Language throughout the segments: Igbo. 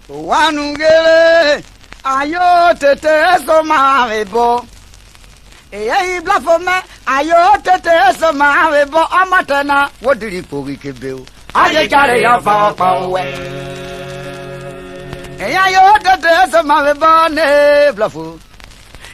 Wanugele ayo tete so marebo. Eya blafome ayo tete so marebo amatana wodiri pogi kebeu. Aje jare ya fa we. Eya yo tete so marebo ne blafo.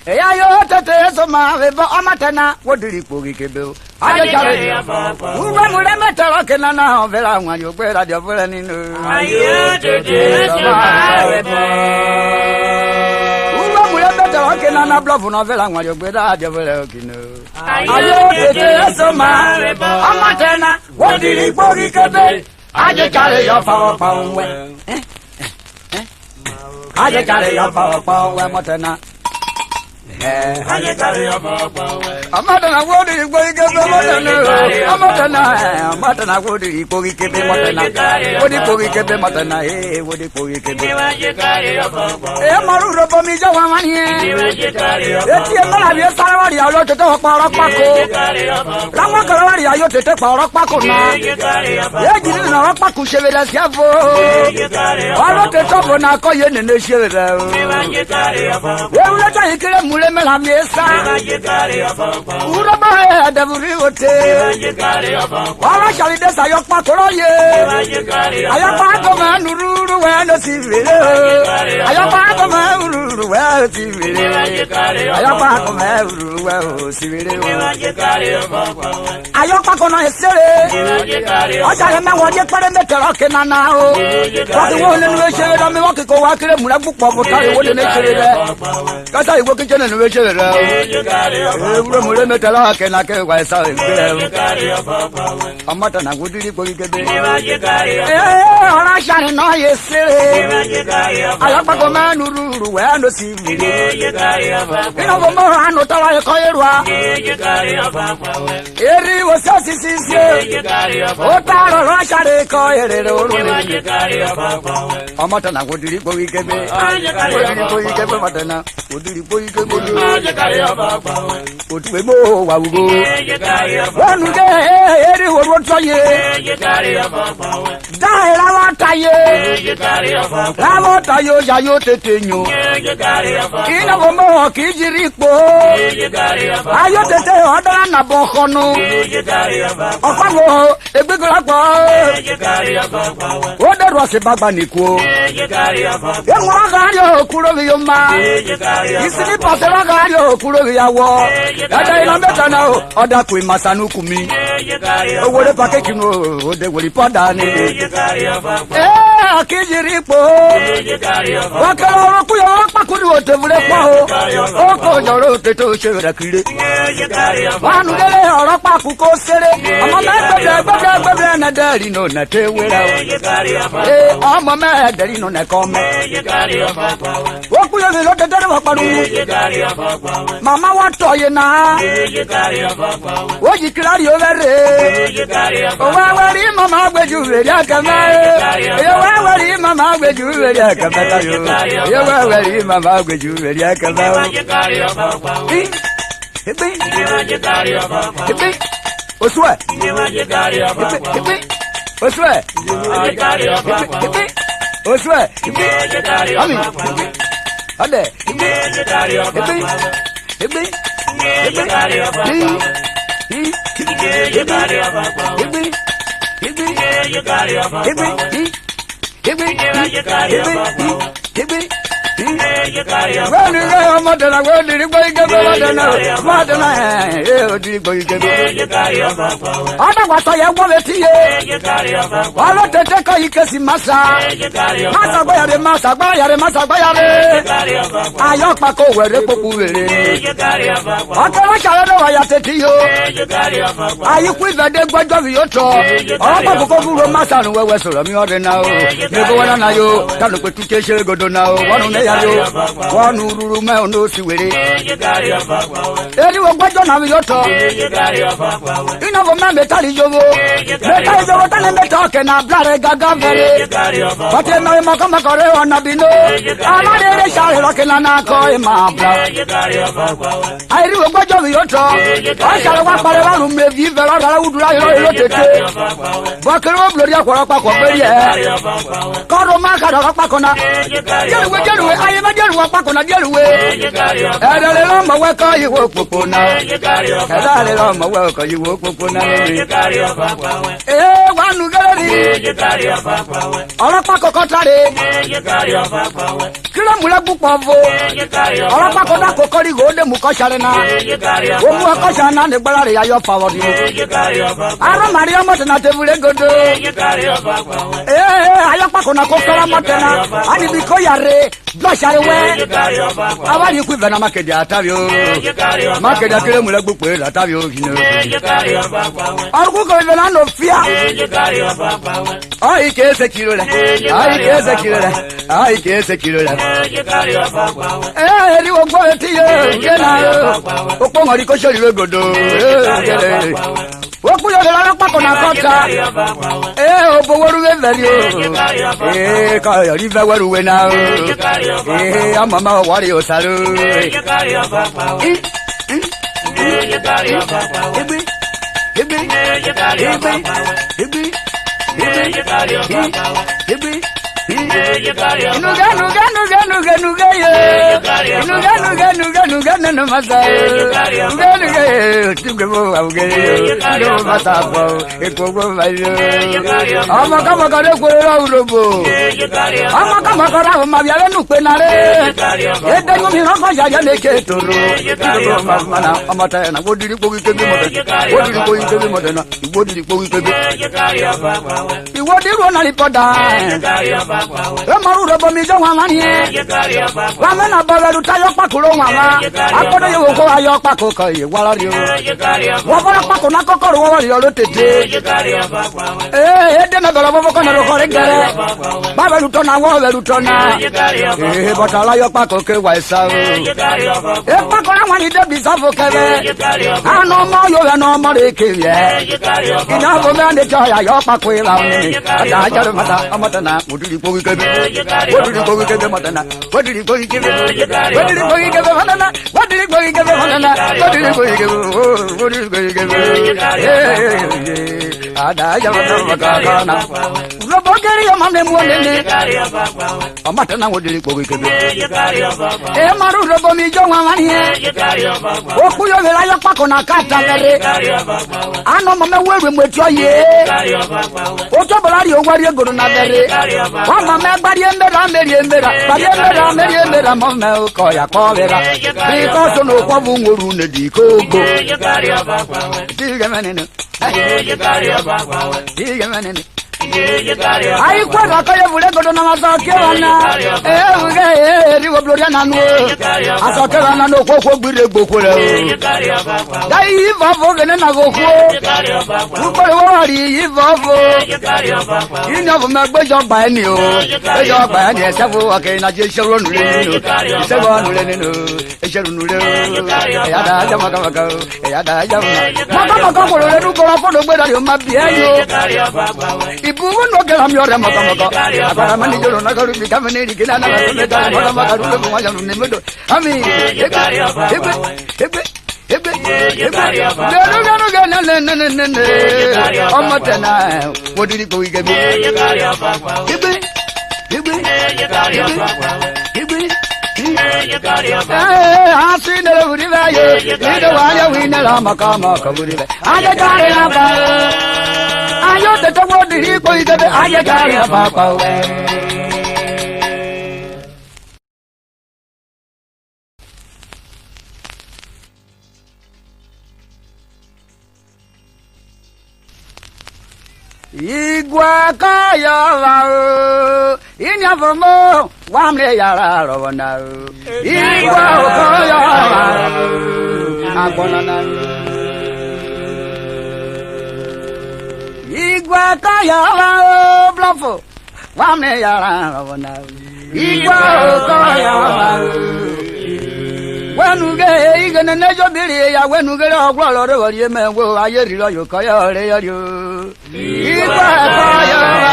Eya yo tete so marebo amatana wodiri pogi kebeu. Aje jare ya fa uwe mure metero kenana ovela nwa yo gbe radio fere ninu. Ayo tete so marebo. Okay, Nana Bluff on Villa, when you're good at your Velokino. I did so much. Amatana, what did he put it? I just carry your power power. I just carry your power power, Matana. I just carry your power power. Amatana, what did you go get the Matana? Matana, what did you go get the Matana? What did you get the Matana? What did you get the Urhobo mi jo wan ni eti e mara bi sarawari ayo tete oporo pako lawo karawari ayo tete oporo pako na e jiri na opako shebere siafo alo tete bo na ko ye nene shebere e ule ta ikire mule mela mi esa Urhobo e daburi ote wala shali de sayo pako roye ayo pako ma nururu we no sivile ayo pako ma well, TV. I am back on every well, civil. I am back on a silly. I tell him what you put in the Tarakan now. But the one in the shade of me want to go out to the Mulabu Papa, what in the shade. Because I work in generation. Mulabu Tarakan, I can't wear something. I'm not an agudi for you. I shall not yes, silly. I am back on man who well. I know Tala Koyerwa. Eri was Sassis. Otara Rasha de Koyer. Amatana, what did you go? We can be Matana. What did you go? Put me more. One day, Eri was what you die. Lavatayo, Yayo Tetino. Ina bomo kijiripo ayo tete oda na bokono ofawo egbegoragbo oda rose baba niku enwa gario okuro yoma isini pasera gario okuro yawo ada ina meta na oda ku masanu kumi owore package no ode wori poda ni kijiripo wakaro ku yo pakuru otevule kwa oko joro teto shera kire wanu dele oro paku ko sere omo me na dari no na tewera omo me dari no na come oku yo lo tete wa paru mama wa toye na oji kirari overe o wa wari mama gbeju re akama yo wa wari mama gbeju re akama yo wa wari mama gbeju re akama Oswe Oswe Oswe Ami Ade When you go, Mother, I will do the I was I want to I want to take a Ikesi Massa. Massa by the Massa by the Massa by the I yok Paco where the Popu. I can't know I have to you. Are you with the dead body of your talk? Oh, Paco Massa, where was the now? Never one on you. Can't look at you, go now. One on the yo one uru me no si were eri wo gbajo na mi yoto ina bo me metali jogo tane me talk na blare gaga vere pate na ma kama kore ona bino amare re shale rokena na ko e ma bla ai ri wo gbajo mi yoto o shale wa pare wa ru me vi vere ra udura yo tete bo kere wo gloria ko pa ko beri e ko ro ma ka ro pa ko na jeruwe aye ma jeruwe pa ko na jeruwe e le lo ma we ko yi wo popo na e le lo ma we ko yi wo popo na wa nu gari ora pa ko tare kila mula bu pa vo ora pa ko da ko kori go de mu ko share na o mu ko share na ne gbara re ayo pa wo di ara mario mo na tebule godo ayo pa ko na ko kala mo na ani bi ko yare do share we awari ku be na makede atavio makede kile mula bu pe atavio hino arku ko be na no fia ai ke se kilo la ai ke se kilo la ri wo gbo ti ye na o po ngori ko shori godo o ku yo la pa ko na kota o bo woru we veri o ka yo ri ve woru we na o mama wari o saru Urhobo mi jo mama ni wa me na baba lu tayo pakuro mama akodo yo ko ayo pakoko yi wala ri o wa bora pako na kokoro wa ri o lo tete de na baba ko na ro kore gere baba lu to na wo lu to na botala yo pako ke wa isa o pako na wani de bi safo kebe ano mo yo no mo re ke ye ina bo me ande jo ya yo pako ila ni ada ja mata amata na mudiri ko ke What did you give him? What did you give him? What did you give him? What did you give him? What did you give him? What did you give him? Ada Yamana. Robogari Yamane Mwene. Amatana, what did you give him? Maru Robomi Jomani. Okuyo Laya Pakona Kata. I know Mamma William with your year. Otobari, what you're going to Mama Meriembera Mama Koya Kovera because no Kwabungu di Kogo Tigamanino Tigamanino I quite like I would go to Namasakana. River Gloriana. I saw Karana no Coco Boko. Dai Vavo and Nago. You never make a job by you. A job by any several again. I just shall run. Several Yada Yamaka. Yada Yamaka. Let go for the weather. You might be if you no get am your Omokomoko, I mani joro na garu become ni kina na na ta na ma garu ko ma janu nemedo ami OMOTE na wodi ko IKEBE I see the Uriva, you the one you win the Omokomoko Uriva. I got it. Ayo te tomo diri ko IKEBE aye kari papa we Igwa kaya la inya fomo wamle yara robona Igwa kaya la akona na Igwa kaya la blafo Wame yara wana. Igwa koya wa. Wenuge igene nejo biri ya wenuge ogwa lore wari me wo ayeri lo yo koya re yo. Igwa koya wa.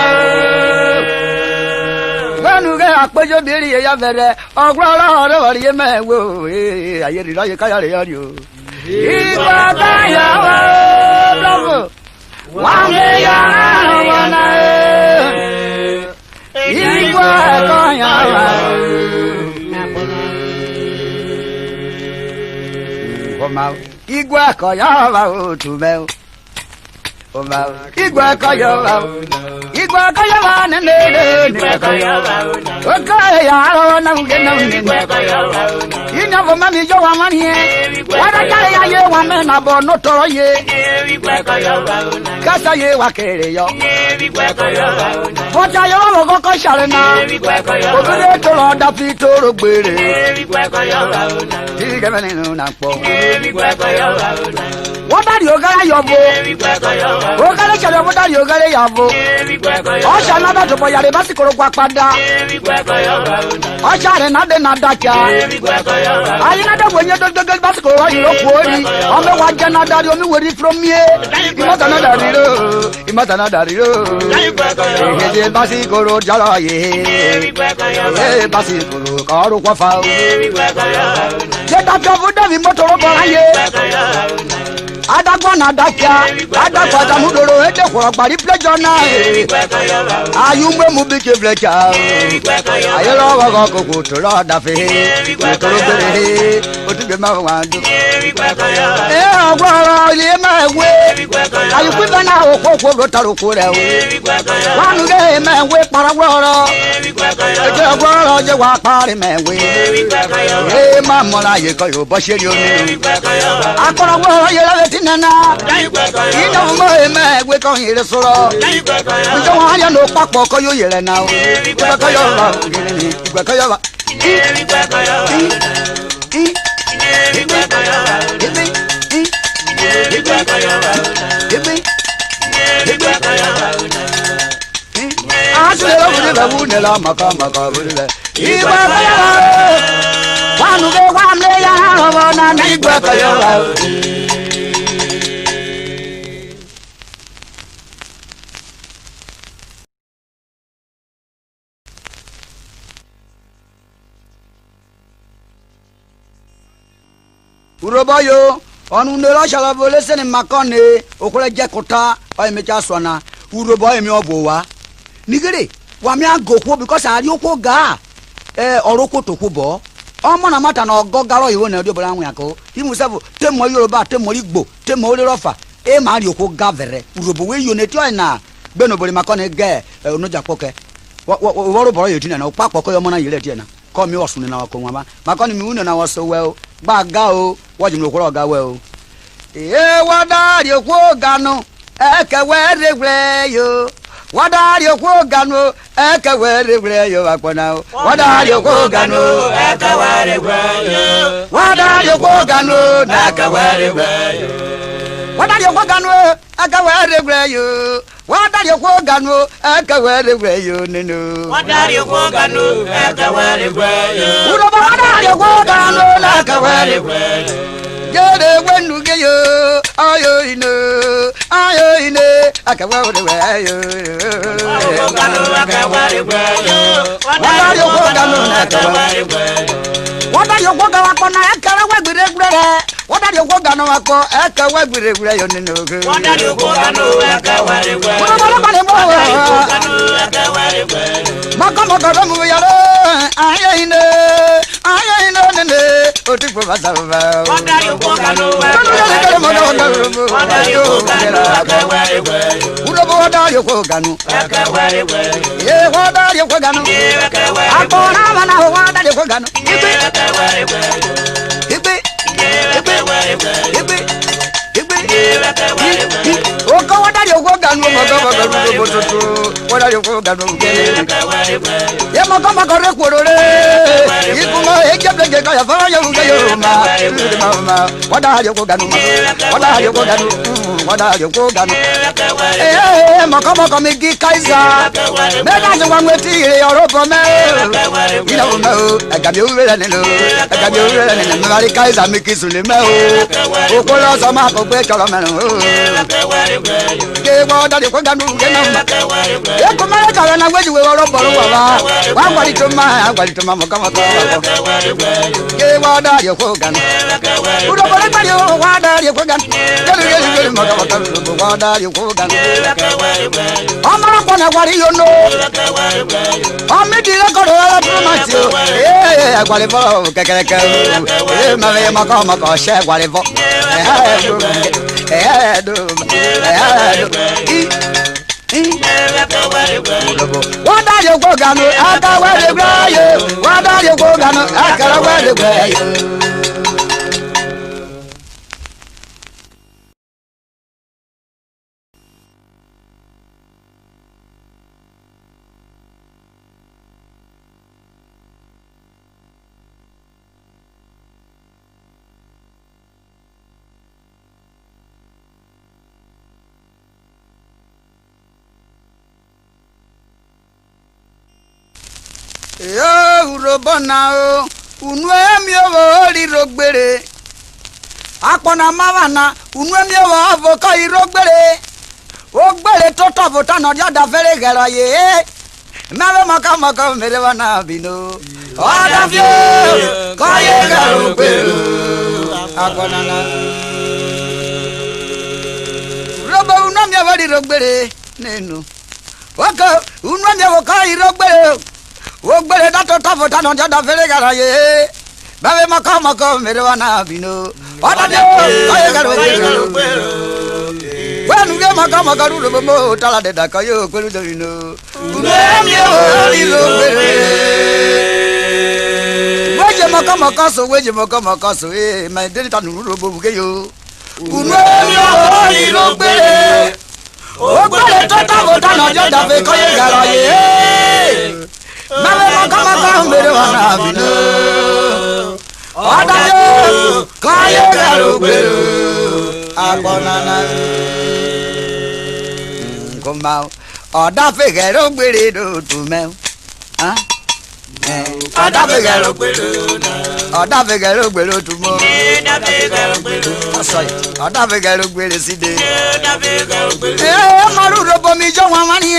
Wenuge akpejo biri ya vere ogwa lore wari me wo ayeri lo yo koya re yo. Igwa koya wa. Bravo. Wame yara wana. Igwa koya wa. Igwe koya otume Oma igwe koya Igwe koya na nene Igwe koya Okoya na ngena igwe koya Ina bo mami jo wa mani Wada kale ya ye wa me na bo no toro ye Igwe koya Kasa ye wa kere yo Igwe koya Wota yo lo koko share na Igwe koya Obere to lo da fi to ro gbere Igwe koya Igwe mani no na po Igwe koya Wada ri ogara yo bo Igwe koya Ogara share wada ri ogara ya bo Igwe koya Osha na da to bo yare ba si koro gwa pada Igwe koya Osha re na de na da kya Igwe koya Ayi na da wenye do ba si koro wa yiro kwori Ome wa jana da ri omi wori from me Imata na da ri ro Imata na da ri ro Igwe koya Eje ba si koro jala ye Igwe koya ba si koro karu kwa fa Igwe koya Je da to bu da vi motoro bo aye Adagwa na dakia Adagwa ta mudoro ede kwa gbari pleasure na Ayumbe mu bi ke flecha Ayelo wa ko ko to lo da fe to lo bere o tu be ma wa do agwa ile ma we Ayuku ba na o ko ro taro ko re o wa nu ge ma we para woro je agwa je wa pare me we e ma mo la ye ko yo bo se ri o ni akora woro ye la Nana, you know my we can hear the solo. You don't want no papa call you now. Urhobo yo onu nero shala vole sene makone okole jekota o mecha sona Urhobo emi obo wa nigere wa mi agokwo because ari okwo ga oroko tokwo bo omo na mata na ogogaro iwo na odio anwu yako imu sefo temo Yoruba temo Igbo temo ore rofa e ma ari okwo ga vere Urhobo we yo neti na gbe no bole makone ge onu japoke wo boro yo tina na opapoko yo mo na yele tie na ko mi osun na wako nwa makone mi unu na woso we o gbaga o wajin okoro ga we o wadari okwo ganu ekewere yo wadari okwo ganu ekewere yo akpona o wadari okwo ganu ekewere yo wadari okwo ganu na ekewere yo wadari okwo ganu ekewere yo wadari okwo ganu ekewere yo nenu wadari okwo ganu ekewere yo Urhobo wadari okwo ganu na ekewere yo Jere wenu ge yo ayo ine akawere yo ganu akawere yo wadari okwo ganu na akawere wadari okwo ganu akona akawere gbere wadari okwo ganu akọ akawere gbere yo ninu wadari okwo ganu akawere Mako mu yaro ayo ine nene otikpo basaba wadari okwo ganu wadari okwo ganu Urhobo wadari okwo ganu ye wadari okwo ganu akona mana wadari okwo ganu igbe oko wadari okwo ganu Urhobo wadari okwo ganu ye Omokomoko kurore. Ikumo ekebele kaya fanya ugayo ma. Wada yoko ganu. Wada yoko ganu. Wada yoko ganu. Omokomoko migi kaiza. Mega zo wangweti Urhobo me. Ina mo agabi uwela nelo. Agabi uwela nelo. Mari kaiza mikisule me o. Okolo so ma ko gbe cholo me o. Ke wada yoko ganu gena. Eko mara kawe na weju Urhobo lo wa. Wa ngwali to ma Omokomoko. Ke wada yoko ganu. Urhobo le bari o wada yoko ganu. Gelu Omokomoko wada yoko ganu. Amara kona wari yo no. Amidile ko ro matio. Gwali bo kekereke. Ma ve Omokomoko she gwali bo. Wada yo go ganu aka wade gwaye. Wada yo go ganu aka wade gwaye. Urhobo na o unu emi owo rirogbere apona mavana unu emi owo avoka irogbere ogbere to tobo tana jada fere gera ye mave Omokomoko mere wana bino oda fio ko ye garogbere apona na Urhobo unu emi owo rirogbere nenu oko unu emi owo ka irogbere Ogbere dato tafo tano jada fere garaye. Babe Omokomoko mere wana bino. Oda de koye garo. Wenu ge Omokomoko Urhobo mo tala de da koyo kwelu de bino. Unemi ogbere. Weje Omokomoko so my deli tanu Urhobo bugeyo. Unemi ogbere. Ogbere to tafo tano jada fere koye garaye. Mave Omokomoko mere wana bino. Oda yo koye garogbere abonana. Komao oda fe garogbere do tume. Ah? Oda fe garogbere na. Oda fe garogbere tumo. Oda fe garogbere. Sorry. Oda fe garogbere side. Oda fe garogbere. Maru Urhobo mi jo wan wani e.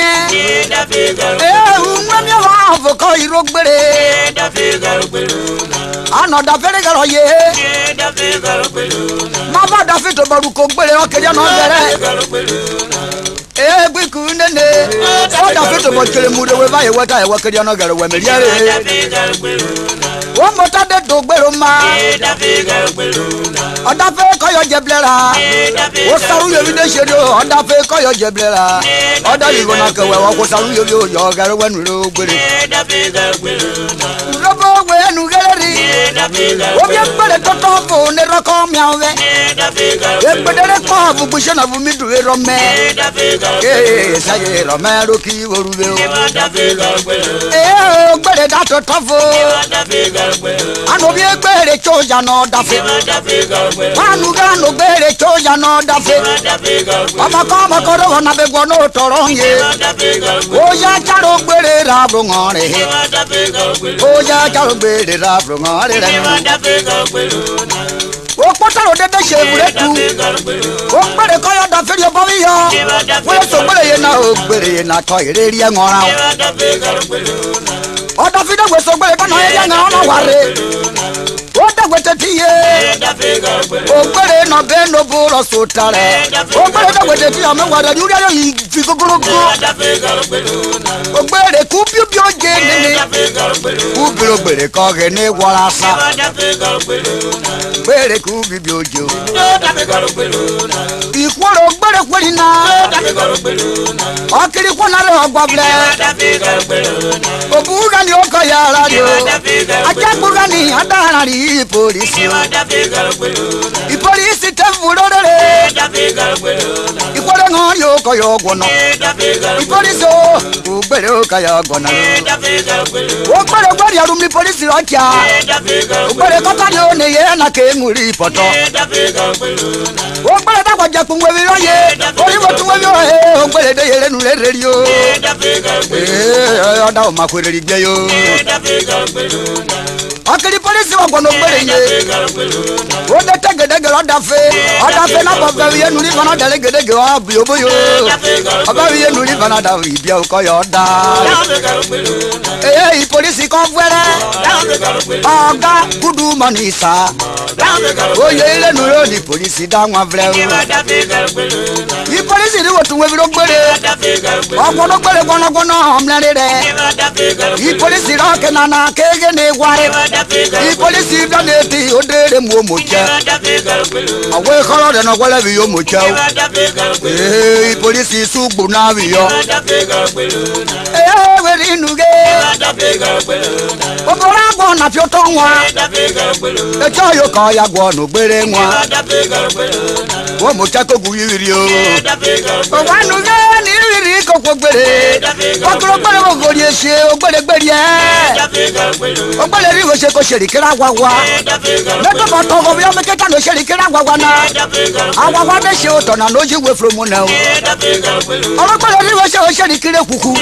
Oda fe garogbere. Unwemi wa avoka irogbere. Oda fe garogbere na. Anoda fere garoye. Oda fe garogbere na. Ma ba da fe to baruko gbere o keja no bere. Gbiku nene. Oda fe to bo kele mu de we ba ye wata e wakeja no garo we meriare. Oda fe garogbere na. Wo mo ta de do gbero ma. Oda fe garogbere na. Oda fe koyo jeblera. O saru yo de shedo. Oda fe koyo jeblera. Oda li gona ke we wo ko saru yo yo garo we nu gbere. Oda fe garogbere na. Urhobo we nu galeri. Oda fe garogbere. O bi gbere to to fo ne roko mi awe. Oda fe garogbere. E gbere ko bu bu shena bu mi du e ro me. Oda fe garogbere. Saye ro me ro ki worube o. Oda fe garogbere. O gbere da to to fo. Oda fe garogbere. Ano bi gbere choja no da fe. Oda fe garogbere. Anu ga no gbere choja no da fe. Oda fe garogbere. Omokomoko ro na be gwo no toro ye. Oda fe garogbere. O ya charo gbere ra bro ngore. Oda fe garogbere. O ya charo gbere ra bro ngore. Oda fe garogbere. O potaro de de shebure tu. O gbere ko yo da fe yo bo yo. We so gbere ye na o gbere ye na to ire ri ngora. Oda fe garogbere. Oda fi de we so gbere ba na ye nga ona ware. Oda we te tiye. O gbere no be no bo ro so tare. O gbere de we te tiye me ware ni uri ayo yi fi gogorogo. O gbere ku bi bi o je nene. Ku bi o gbere ko ge ni wora sa. Gbere ku bi bi o je. Ikworo gbere gbere kwelina okiri kwonare ogwable obuga ni okoya radio ajabuga ni adarari polisi ipolisi tevulorere ikwere ngori okoyo gwono ipolisi ugbere okaya gwono ogbere gwari arumi polisi rocha ogbere kotani one ye na ke nguri poto ogbere dagwa jakunwe biroye oribo tuwe biroye ogbere de yere nu lererio oda o makwere gbeyo akiri polisi wa gwono ogbere ye ode tegedege odafe na baba ye nuri bana delegedege wa bioboyo baba ye nuri bana da ibia ukoyo da polisi konfere oga kudu manisa oye ile nuro ni polisi da nwa vre i polisi ri wotun we biro gbere ogbono gbere gbono omlerere i polisi ra ke nana kege ne gware i polisi da neti odere mu omoche awe kolo de no gwele bi omoche i polisi sugbu na bi yo we ri nuge obora gbo na fi oto nwa ejo yo kan ya gbo no gbere nwa wo mo cha ko gu yiri o wa nuge ni yiri ko ko gbere okoro gbere ko gori ese ogbere gbere e ogbere ri wo se ko seri kira wawa meto mo to go bi o me keta no seri kira wawa na awawa de se o to na no ji we from na o ogbere ri wo se o seri kire kuku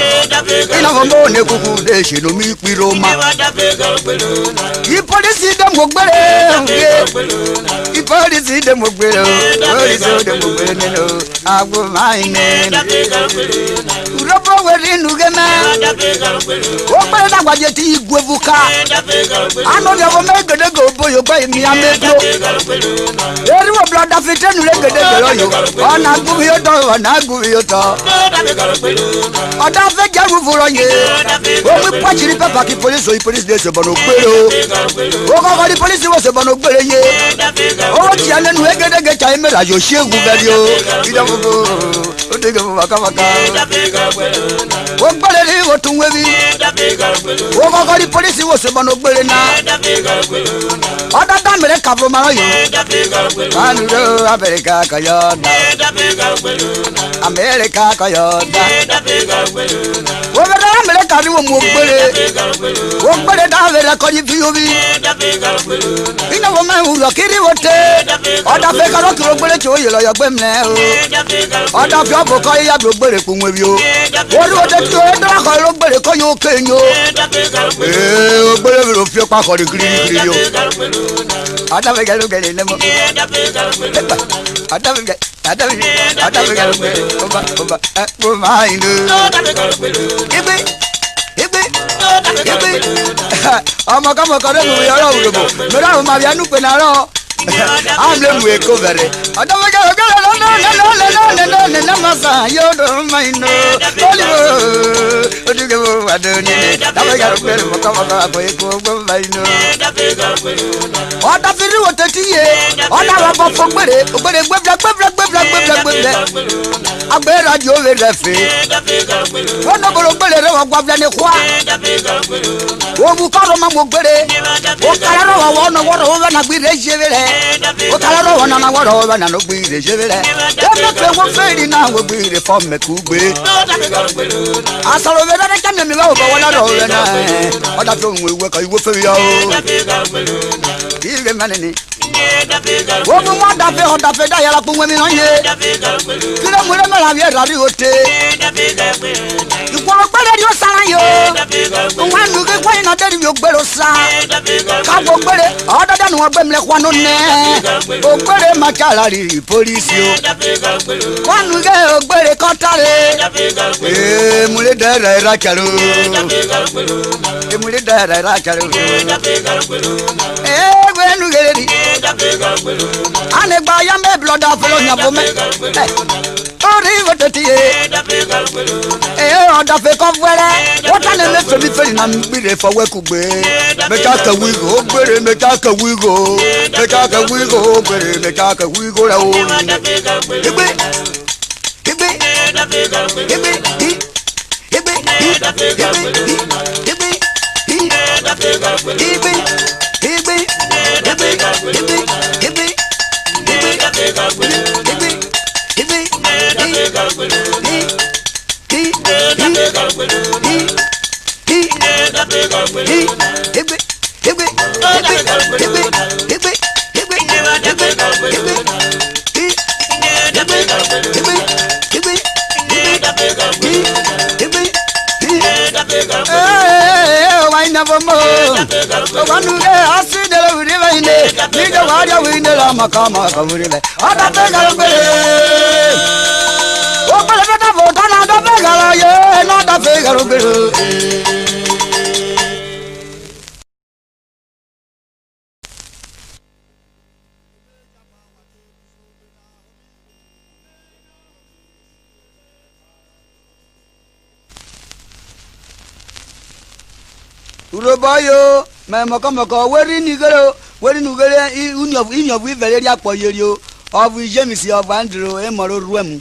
ina mo ne kuku de se no mi piroma i polisi dem go gbere i polisi dem go gbere polisi dem go gbere no agbo maine Urhobo we ri nugema o gbere da gwaje ti igwevuka ano de wo megede go boyo gba mi amebro eri wo blood afite nu legede gero yo ona gbu yo do ona gbu yo to oda fe jaru furo ye o mi pachiri papa ki police o police de se bono gbere o ko di police wo se bono gbere ye o ti ane nu egede ge cha emera yo shegu beri o ida bobo o de ge waka waka o gbere ri wo tun we bi o ko di police wo se bono gbere na oda da mere ka bro mara yo anu do America ka yo da America ka yo da o be America ni wo mo gbere da vera ko ni biobi ina wo ma hu kiri wote oda fe ka ro kiro gbere ti o ye lo yo gbe mle o oda fi obo ko ya gbere ku nwe bi o ori wote ti o dra ko ro gbere ko yo kenyo o gbere ro fi pa ko ri kiri yo ada fe ga lo gele le mo ada fe ga lo gele oba o ma inu Omokomoko re mu yoro Urhobo mera o ma bia nu pe na ro am le mu e ko bere odomoge ogere no masa yo do maino olivo oduge bo adoni dawe ga pe Omokomoko ko e ko gbo maino oda firi wotetiye oda wa bo fo gbere gbebla agbe radio we refe wono boro gbere re wa gbabla ni kwa o bu karo ma mo gbere o kala ro wa wono woro na gbi re jevere o kala ro wa na woro wa na no gbi re jevere e pe wo feri na wo gbi re fo me ku gbe asaro we da kan mi wa o wona ro we na o da to nwe ka iwo feri ya o ile maneni wo mu ma da fe da yara punwe mi no ye kire mu re mara bi rari ote ikoro gbere ri o sara yo wa nu ke kwa ina dari bi o gbere o sa ka bo gbere o da da nu o gbe mle kwa no ne o gbere ma chala ri police o wa nu ke o gbere ko tare mu le da ra chalo mu le da ra chalo we nu ke ri ane gba ya me blood aflo nyabo me ori wotetie oda fe ko were wota ne me fe mi fe na mbire fo we kugbe me ta ka wi go gbere me ta ka wi go gbere me ta ka wi go ra o igbe Makama kavuribe ada pegala gele o pele beta vota na da pegala ye na da pegala gele Urhobo me mokomoko weri nigero weri nugere unyo very akpoyerio of James of Andrew emoro ruemu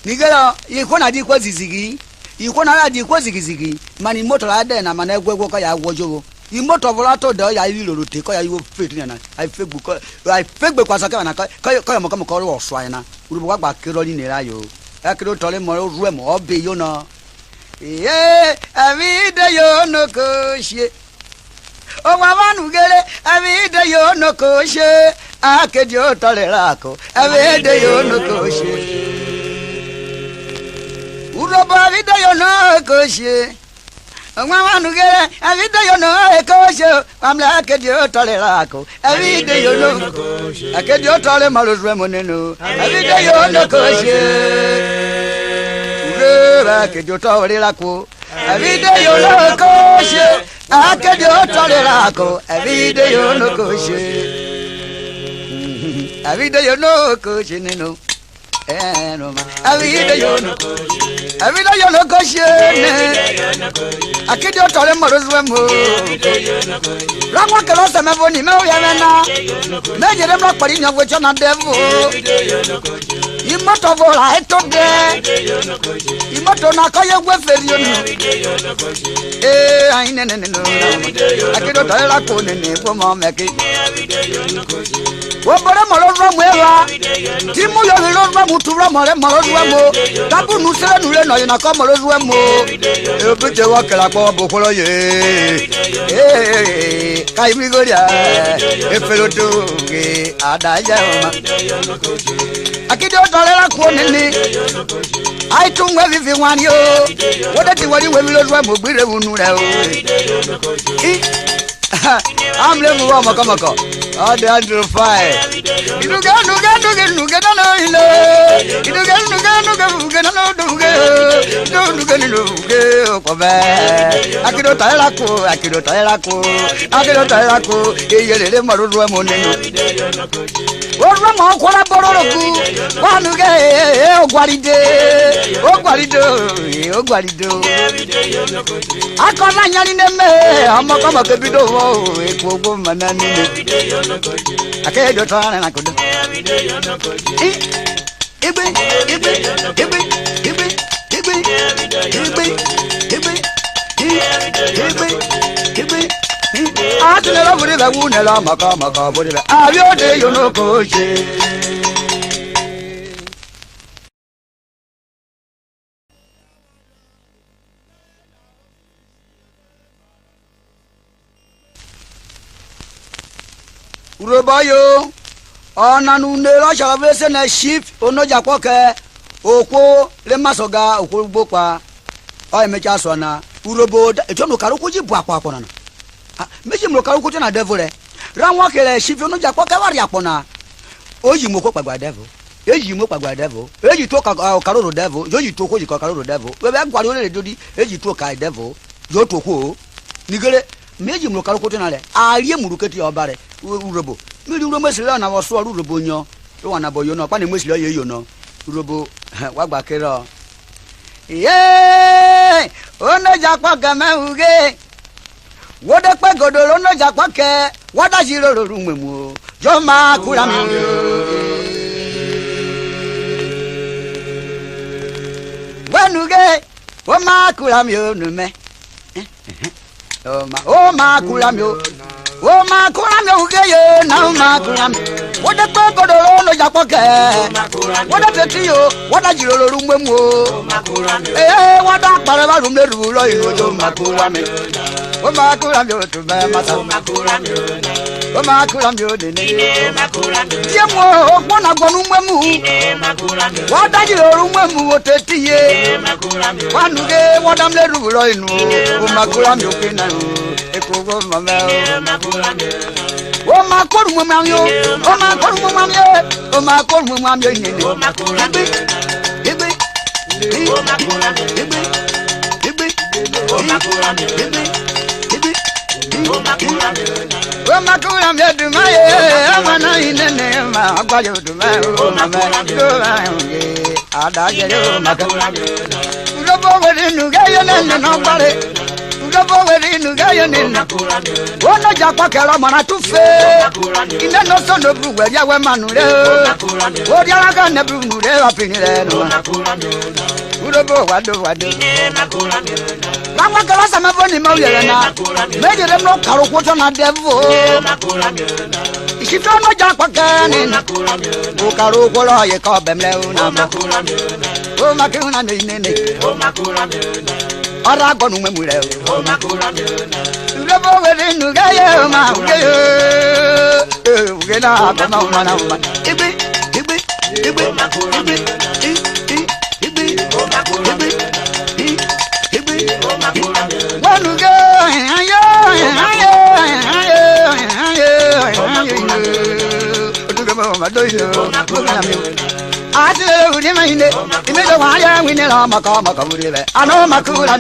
nigero ikona di kwazizigi ikona di kwazigizigi mani moto ade na mana egwegwo ka ya wojowo imoto volato do ya ilolo te ko ya iwo faith na I Facebook kwasa ka na ko ya mokomoko ro oswa na Urhobo gba kiro ni nira yo akiro tole moro ruemu obe yo na avide yo no koshie o wawanu gele avide yo no koshie akejo tolerako avide yo no koshie Urhobo avide yo no koshie o wawanu gele avide yo no koshie amla akejo tolerako avide yo no koshie akejo tole malozwe moneno avide yo no koshie akejo tolerako avide yo no koshie akejo tolerako avide yo no koshie avide yo no koshie neno no ma avide yo no koshie ne akejo tole marozwe mo rangwa kelo se mevo ni me o ya na mejere mra pari nyawo chona devo imoto vola etode imoto na kaye gweferi onu aine ne no akedo tala ko ne ne bo mo meke wo bore mo lo ro mo era ti mu yo lo ro mo tu ro mo re mo ro mo tabu nu sere nu le no na ko mo ro mo e bi je wa kala ko bo ko lo ye kai mi go ya e felo do ge adaja ma akedo tala ko ne ne ai tungwe vivi wan yo woda ti wari we mi lo ro mo gbire unu re o amle mu wa Omokomoko ade andro fire iduga no ile iduga no ko be akido tayela ko eyelele maruru mo nenu orwa mo kola bororogu wanuge ogwarido akona nyali neme Omokomoko bido wo ekwogo manani akedo tana na kodo igbe atulera buri ba wunela Omokomoko buri ba abiode yo no koshie Urhobo yo ona nu ne lo shalabese na ship onoja poke okwo le masoga okwo gbopa o emecha so na Urhobo etono karuko ji bu akwa na meji mro karuko na devil re ranwa kele ship onoja poke wari apona oyi moko pagba devil eji to karoro devil yo yi to ko ji karoro devil we be gwari ole dodi eji to ka devil yo to ko nigere meji mro karuko na le arie muruketi obare Urhobo miri uro mesile na wo so Urhobo nyo to wana boyo no pa ne mesile ye yo no Urhobo wa gba kero ono japa game uge wode pe godoro ono japa ke wada jiro ru mwemu jo ma kura mi we Omakulamyo nume. Omakulamyo. Omakulamyo gayo na omakulamyo. What the Pogodoro no Japoke? What a petio, what a jiro rumbo. Eh, what a pararum the ruler, you Makurame. Omakulamyo to Bamasa. Omakulamyo, the name Makulamyo. Yamo, one of Gonumu. What a jiro rumbo, Tetie. One day, what I'm the ruler, Omakulamyo Kina. Eko Mamma. Oh my God, woman, you. Oh my God, woman, you. Oh my God, woman, you. Oh my God, woman, you. Oh my God, woman, you. Oh my God, woman, you. Oh my God, woman, you. Oh my God, woman, you. Oh my God, woman, you. Urhobo within Uganda and nobody. Urhobo within Uganda. One of Japakela Manatufe. In the no son of Blue, Yawa Manure. What Yaraga never knew their opinion. Urhobo, what do I do? Ramaka Samavoni Moyana. Made them no Karukwata devil. She found no Japakan in Ukarukola, you call them Leona. Oh, Makuna, oh, Makuna, Aragon, Memule, oh, Makuna, Urhobo within Ugaya, Ugana, Mana, Ibi, I do, you mean it? You made a wire, we need a Makamaka. I know Makula,